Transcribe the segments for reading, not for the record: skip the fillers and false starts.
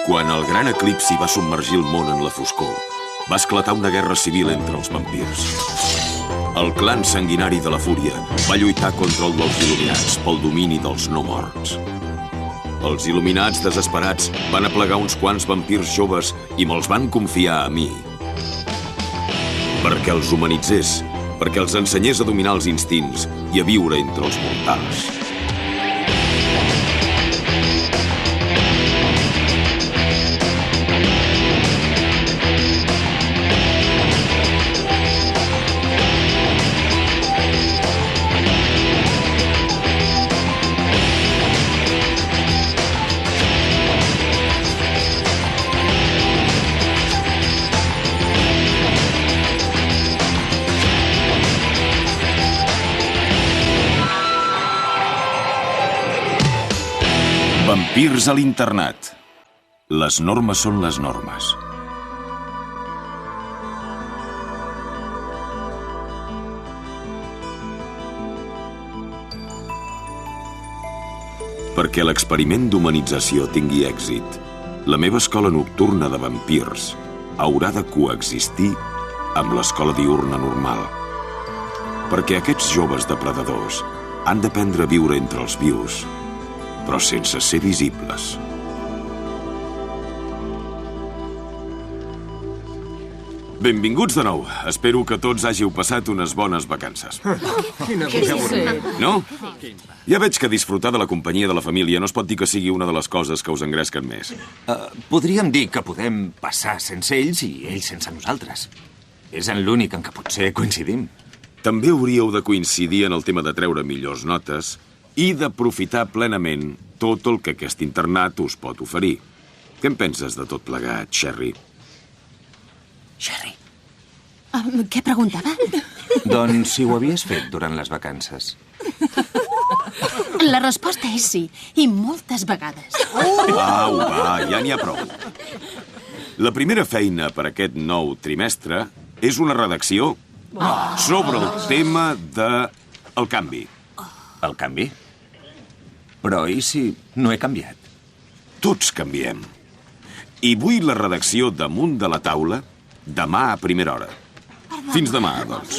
Quan el gran eclipsi va submergir el món en la foscor, va esclatar una guerra civil entre els vampirs. El clan sanguinari de la Fúria va lluitar contra el dels il·luminats pel domini dels no morts. Els il·luminats desesperats van aplegar uns quants vampirs joves i me'ls van confiar a mi. Perquè els humanitzés, perquè els ensenyés a dominar els instints i a viure entre els mortals. Vampirs a l'internat. Les normes són les normes. Perquè l'experiment d'humanització tingui èxit, la meva escola nocturna de vampirs haurà de coexistir amb l'escola diürna normal. Perquè aquests joves depredadors han d'aprendre a viure entre els vius, però sense ser visibles. Benvinguts de nou. Espero que tots hàgiu passat unes bones vacances. No? Ja veig que disfrutar de la companyia de la família no es pot dir que sigui una de les coses que us engresquen més. Podríem dir que podem passar sense ells i ells sense nosaltres. És en l'únic en què potser coincidim. També hauríeu de coincidir en el tema de treure millors notes i d'aprofitar plenament tot el que aquest internat us pot oferir. Què en penses de tot plegat, Sherry? Sherry. Què preguntava? Doncs si ho havies fet durant les vacances. La resposta és sí, i moltes vegades. Au, va, ja n'hi ha prou. La primera feina per aquest nou trimestre és una redacció sobre el tema del canvi. El canvi? Però i si no he canviat? Tots canviem. I vull la redacció damunt de la taula demà a primera hora. Fins demà, doncs.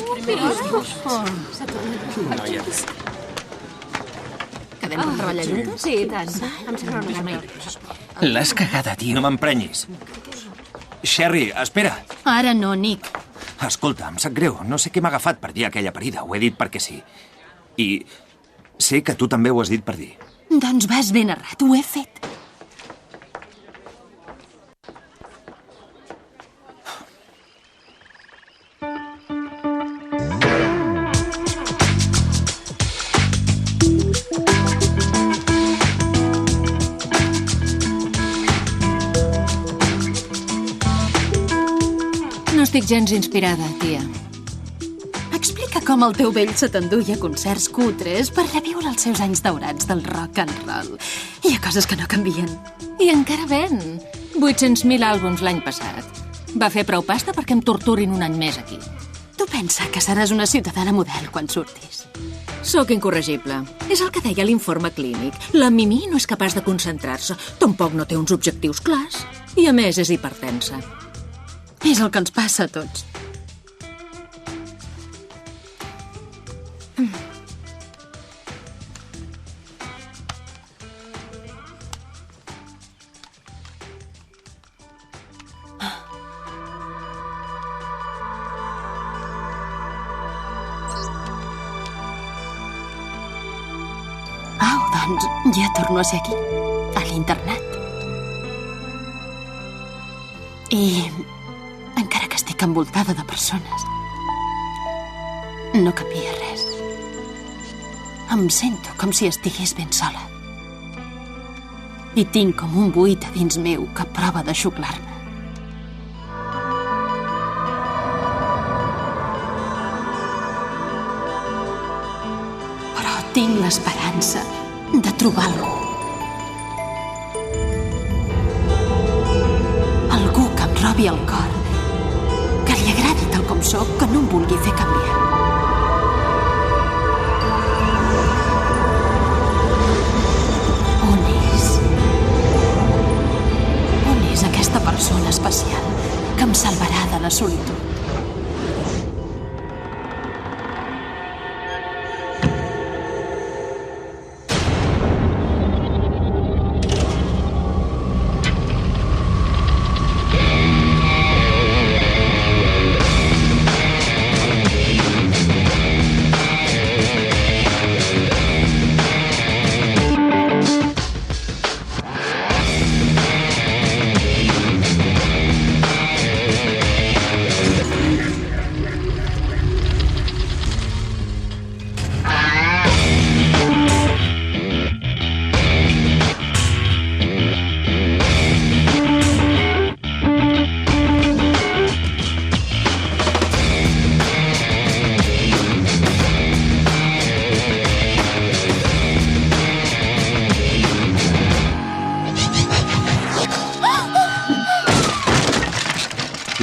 Quedem per treballar juntes? Sí, i tant. Em sembla una cosa. L'has cagada, tio. No m'emprenyis. Sherry, espera. Ara no, Nick. Escolta, em sap greu. No sé què m'ha agafat per dir aquella parida. Ho he dit perquè sí. I sé que tu també ho has dit per dir. Doncs vas ben errat, ho he fet. No estic gens inspirada, tia. Explica com el teu vell se t'enduia a concerts cutres per reviure els seus anys daurats del rock and roll. Hi ha coses que no canvien. I encara ven. 800.000 àlbums l'any passat. Va fer prou pasta perquè em torturin un any més aquí. Tu pensa que seràs una ciutadana model quan surtis. Sóc incorregible. És el que deia l'informe clínic. La Mimi no és capaç de concentrar-se. Tampoc no té uns objectius clars. I a més és hipertensa. És el que ens passa a tots. Doncs ja torno a ser aquí, a l'internat. I encara que estic envoltada de persones, no canvia res. Em sento com si estigués ben sola. I tinc com un buit a dins meu que prova de xuclar-me. Però tinc l'esperança de trobar algú. Algú que em robi el cor, que li agradi tal com sóc, que no em vulgui fer canviar. On és? On és aquesta persona especial que em salvarà de la solitud?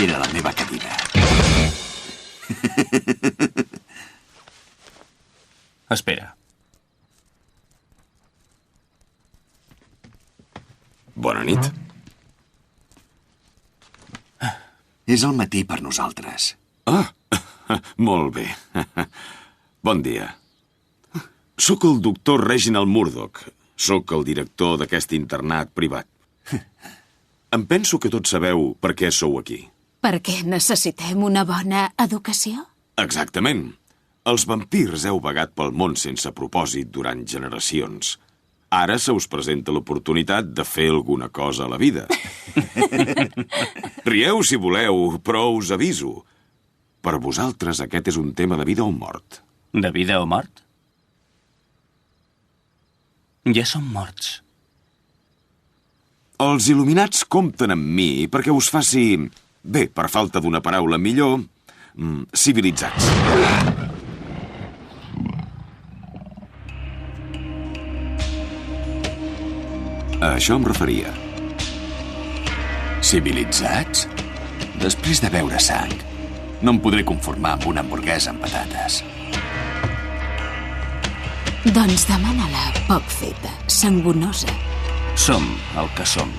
Era la meva cadira. Espera. Bona nit. És el matí per nosaltres. Ah, molt bé. Bon dia. Sóc el doctor Reginald Murdoch. Sóc el director d'aquest internat privat. Em penso que tots sabeu per què sou aquí. Perquè necessitem una bona educació? Exactament. Els vampirs heu vagat pel món sense propòsit durant generacions. Ara se us presenta l'oportunitat de fer alguna cosa a la vida. Rieu si voleu, però us aviso. Per vosaltres aquest és un tema de vida o mort. De vida o mort? Ja som morts. Els il·luminats compten amb mi perquè us faci, bé, per falta d'una paraula millor, civilitzats. A això em referia. Civilitzats? Després de beure sang, no em podré conformar amb una hamburguesa amb patates. Doncs demana-la poc feta, sangonosa. Som el que som.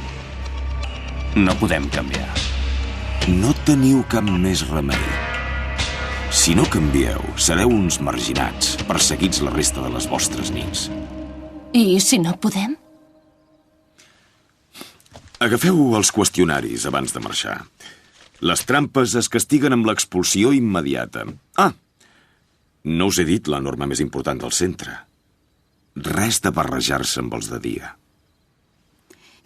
No podem canviar. No teniu cap més remei. Si no canvieu, sereu uns marginats, perseguits la resta de les vostres nits. I si no podem? Agafeu els qüestionaris abans de marxar. Les trampes es castiguen amb l'expulsió immediata. Ah, no us he dit la norma més important del centre. Res de barrejar-se amb els de dia.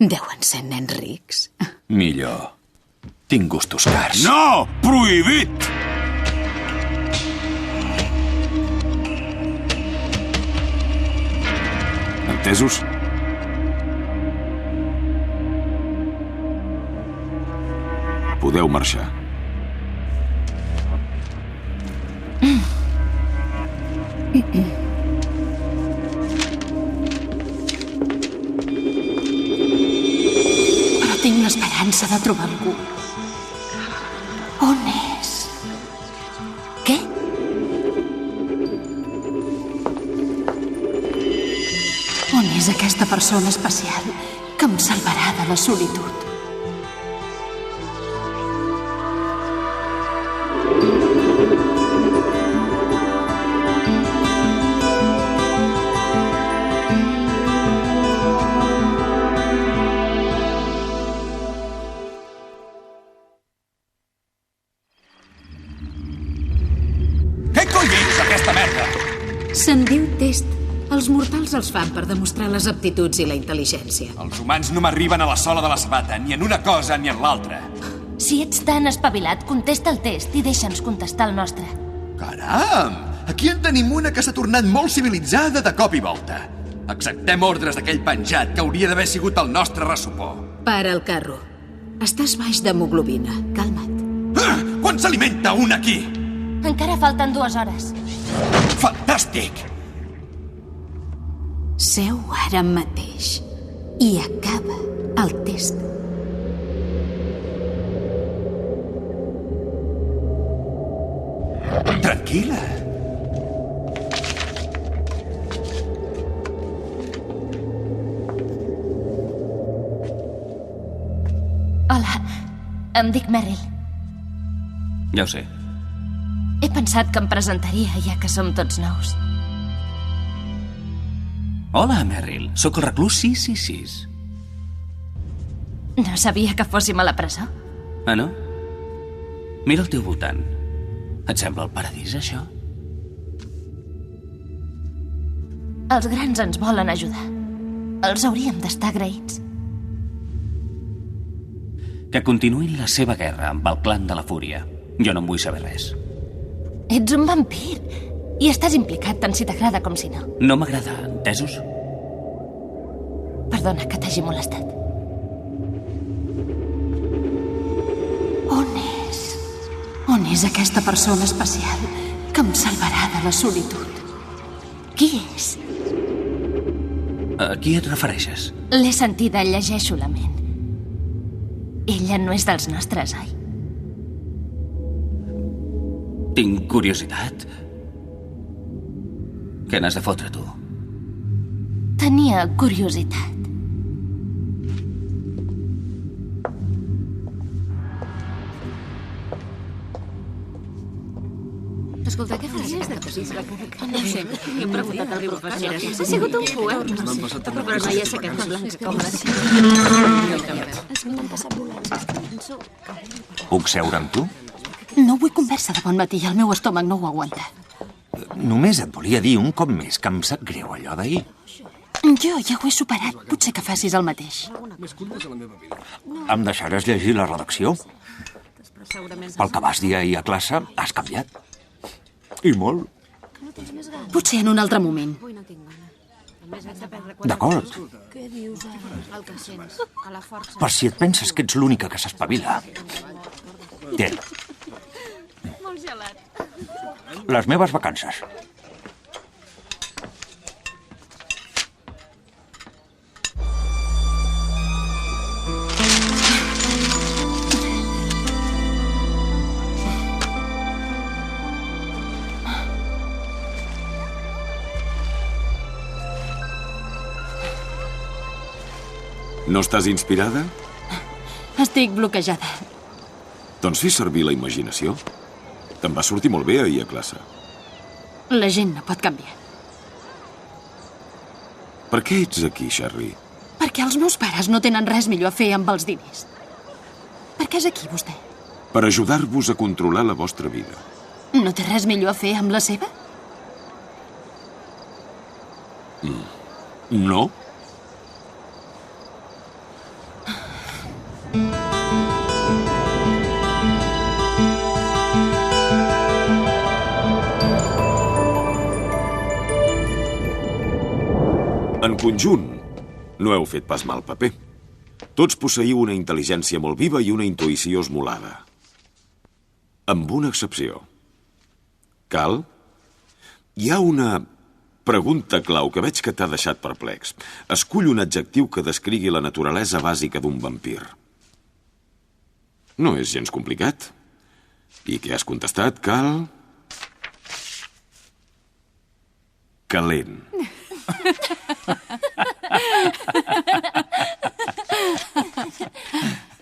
Deuen ser nens rics. Millor. Tinc gustos cars. No! Prohibit! Entesos? Podeu marxar. Però tinc l'esperança de trobar algú. On és? Què? On és aquesta persona especial que em salvarà de la solitud? Se'n diu test. Els mortals els fan per demostrar les aptituds i la intel·ligència. Els humans no m'arriben a la sola de la sabata, ni en una cosa ni en l'altra. Si ets tan espavilat, contesta el test i deixa'ns contestar el nostre. Caram! Aquí en tenim una que s'ha tornat molt civilitzada de cop i volta. Acceptem ordres d'aquell penjat que hauria d'haver sigut el nostre ressupor. Para el carro. Estàs baix d'hemoglobina. Calma't. Ah! Quan s'alimenta un aquí? Encara falten 2 hores. Fantàstic! Seu ara mateix i acaba el test. Tranquil·la. Hola, em dic Merrill. Ja ho sé. He pensat que em presentaria, ja que som tots nous. Hola, Merrill. Sóc el reclús 666. No sabia que fóssim a la presó. Ah, no? Mira al teu voltant. Et sembla el paradís, això? Els grans ens volen ajudar. Els hauríem d'estar agraïts. Que continuïn la seva guerra amb el clan de la Fúria. Jo no en vull saber res. Ets un vampir i estàs implicat tant si t'agrada com si no. No m'agrada, entesos? Perdona que t'hagi molestat. On és aquesta persona especial que em salvarà de la solitud? Qui és? A qui et refereixes? L'he sentida, llegeixo la ment. Ella no és dels nostres, oi? Tinc curiositat. Què n'has de fotre, tu? Tenia curiositat. Escolta, què faràs aquesta possible? No sé, he preguntat al professor. Ha sigut un fuet. Però no hi ha aquests blancs com Puc seure amb tu? No vull conversa de bon matí, el meu estómac no ho aguanta. Només et volia dir un cop més que em sap greu allò d'ahir. Jo ja ho he superat. Potser que facis el mateix. Em deixaràs llegir la redacció? Pel que vas dir ahir a classe, has canviat. I molt. Potser en un altre moment. D'acord. Per si et penses que ets l'única que s'espavila. Té. Les meves vacances. No estàs inspirada? Estic bloquejada. Doncs fes servir la imaginació. Te'n va sortir molt bé ahir a classe. La gent no pot canviar. Per què ets aquí, Sherry? Perquè els meus pares no tenen res millor a fer amb els diners. Per què és aquí, vostè? Per ajudar-vos a controlar la vostra vida. No té res millor a fer amb la seva? No? En conjunt, no heu fet pas mal paper. Tots posseiu una intel·ligència molt viva i una intuïció esmolada. Amb una excepció. Cal? Hi ha una pregunta clau que veig que t'ha deixat perplex. Escull un adjectiu que descrigui la naturalesa bàsica d'un vampir. No és gens complicat. I què has contestat, Cal? Calent.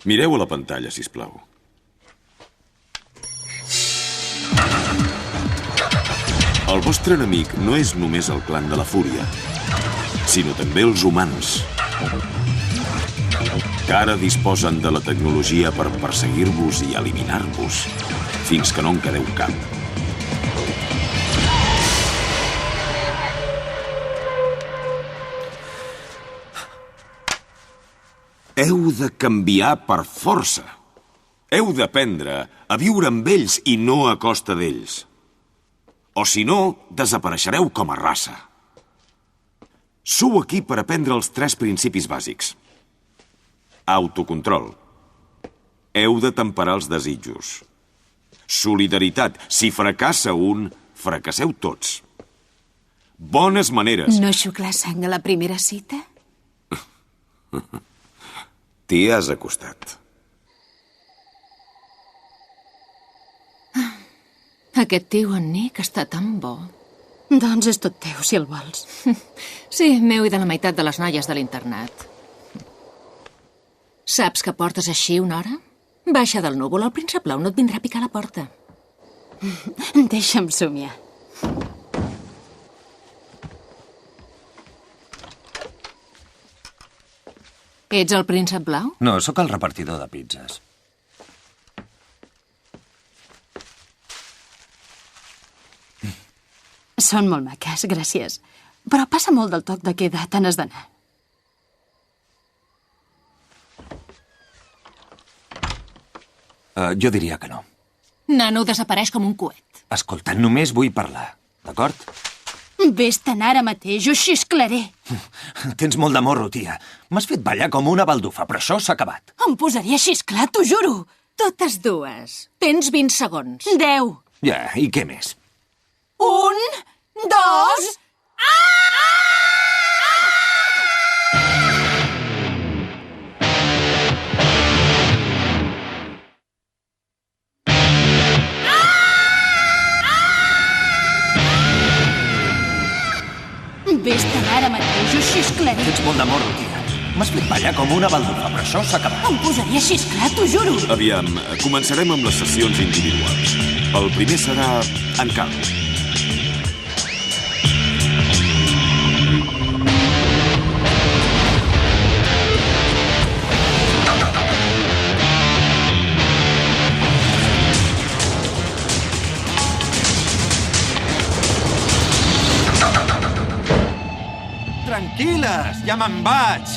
Mireu a la pantalla, sisplau. El vostre enemic no és només el clan de la Fúria, sinó també els humans, que ara disposen de la tecnologia per perseguir-vos i eliminar-vos, fins que no en quedeu cap. Heu de canviar per força. Heu d'aprendre a viure amb ells i no a costa d'ells. O si no, desapareixereu com a raça. Sou aquí per aprendre els 3 principis bàsics. Autocontrol. Heu de temperar els desitjos. Solidaritat. Si fracassa un, fracasseu tots. Bones maneres. No xuclar sang a la primera cita? T'hi has acostat. Aquest tio, en Nick, està tan bo. Doncs és tot teu, si el vols. Sí, meu i de la meitat de les noies de l'internat. Saps que portes així una hora? Baixa del núvol, el príncep blau no et vindrà a picar a la porta. Deixa'm somiar. Ets el príncep blau? No, sóc el repartidor de pizzas. Són molt maques, gràcies. Però passa molt del toc de queda, te n'has d'anar. Jo diria que no. Nano desapareix com un coet. Escolta, només vull parlar, d'acord? Vés-te'n ara mateix, o xisclaré. Tens molt de morro, tia. M'has fet ballar com una baldufa, però això s'ha acabat. Em posaria a xisclar, t'ho juro. Totes dues. Tens 20 segons. 10. Ja, i què més? 1, 2... Vés-te'n ara mateix, o xisclaré. Tens molt de morro, tia. M'has fet ballar com una baldufa, però això s'ha acabat. Em posaria a xisclar, t'ho juro. Aviam, començarem amb les sessions individuals. El primer serà en calma. Tranquil·les, ja me'n vaig.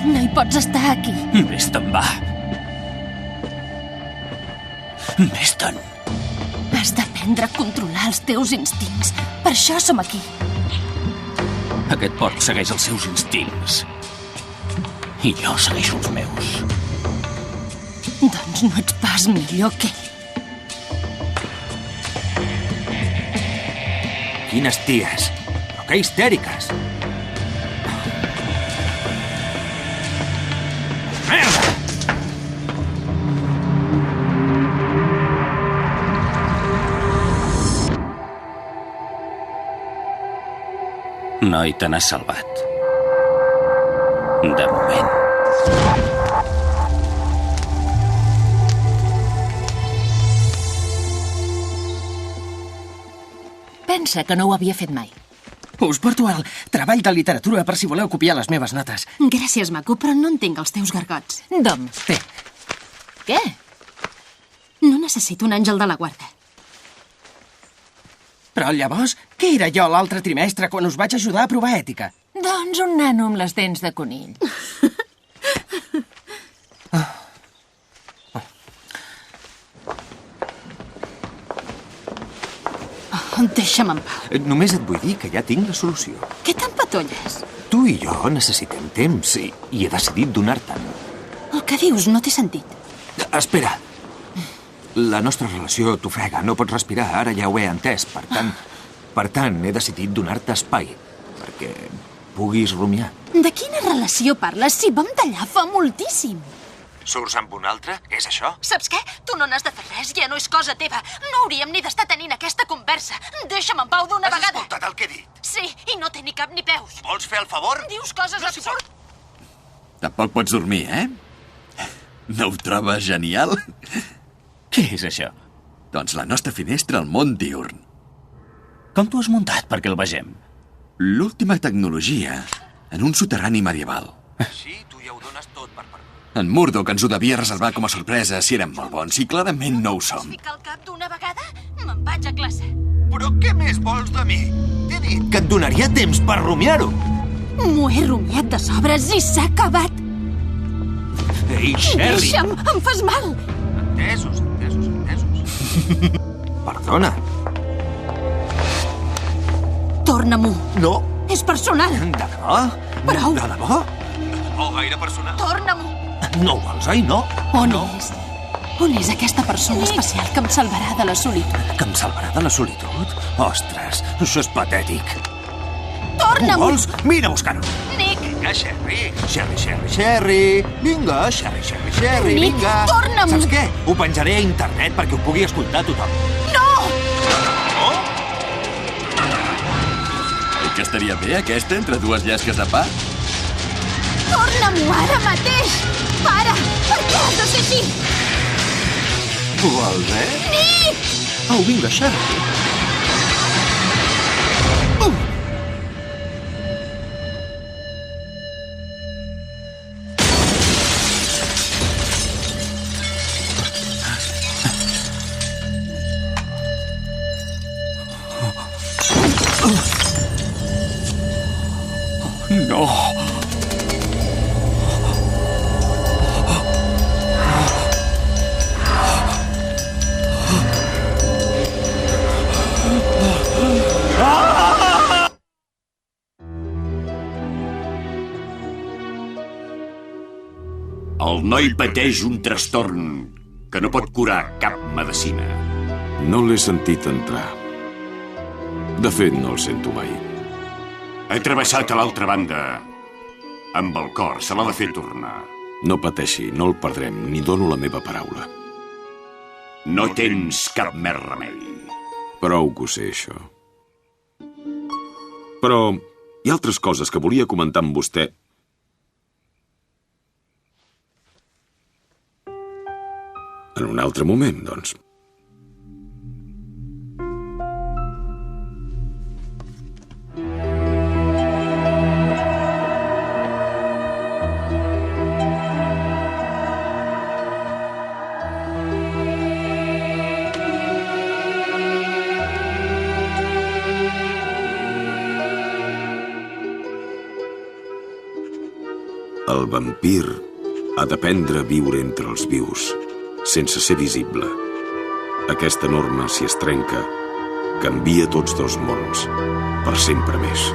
No hi pots estar aquí. Vés-te'n, va. Vés-te'n. Has d'aprendre a controlar els teus instints. Per això som aquí. Aquest porc segueix els seus instints. I jo segueixo els meus. Doncs no ets pas millor que ell. Quines ties. Però que histèriques. Merda! Noi, te n'has salvat. De moment. Pensa que no ho havia fet mai. Us porto el treball de literatura per si voleu copiar les meves notes. Gràcies, maco, però no entenc els teus gargots. Dom. Té. Què? No necessito un àngel de la guarda. Però llavors, què era jo l'altre trimestre quan us vaig ajudar a provar ètica? Doncs un nano amb les dents de conill. Deixa'm en pau. Només et vull dir que ja tinc la solució. Què t'empatolles? Tu i jo necessitem temps i he decidit donar-te'n. El que dius no té sentit. Espera. La nostra relació t'ofega, no pots respirar, ara ja ho he entès. Per tant, he decidit donar-te espai, perquè puguis rumiar. De quina relació parles? Si vam tallar fa moltíssim. Surts amb un altre? És això? Saps què? Tu no n'has de fer res, ja no és cosa teva. No hauríem ni d'estar tenint aquesta conversa. Deixa'm en pau d'una vegada. Has escoltat el que he dit? Sí, i no té ni cap ni peus. Vols fer el favor? Dius coses absurdes. Tampoc pots dormir, eh? No ho trobes genial? Què és això? Doncs la nostra finestra al món diurn. Com t'ho has muntat perquè el vegem? L'última tecnologia en un soterrani medieval. Sí, tu ja ho dones tot per part. En Murdoch ens ho devia reservar com a sorpresa si érem molt bons, i clarament no ho som. Ficar el cap d'una vegada? Me'n vaig a classe. Però què més vols de mi? T'he dit que et donaria temps per rumiar-ho. M'ho he rumiat de sobres i s'ha acabat. Ei, Sherry! Deixa'm, em fas mal. Entesos. Perdona. Torna-m'ho. No. És personal. De debò? Prou. De debò? De debò gaire personal? Torna-m'ho. No ho vols, oi? No? On és? On és aquesta persona especial que em salvarà de la solitud? Que em salvarà de la solitud? Ostres, això és patètic. Ho Torna-m'ho. vols? Vine a buscar-ho. Nick, Vinga, Sherry. Vinga, Sherry, Nick, vinga. torna-m'ho. Saps què? Ho penjaré a internet perquè ho pugui escoltar tothom. no! que estaria bé, aquesta, entre dues llesques de pa? Torna-m'ho ara mateix! Pare, per què has de ser així? Vols, eh? Nick! Au, vinga, Charlie. No. El noi pateix un trastorn que no pot curar cap medicina. No l'he sentit entrar. De fet, no el sento mai. He travessat a l'altra banda. Amb el cor, se l'ha de fer tornar. No pateixi, no el perdrem, ni dono la meva paraula. No tens cap més remei. Prou que ho sé, això. Però hi ha altres coses que volia comentar amb vostè. En un altre moment, doncs. El vampir ha d'aprendre a viure entre els vius, sense ser visible. Aquesta norma, si es trenca, canvia tots dos mons, per sempre més.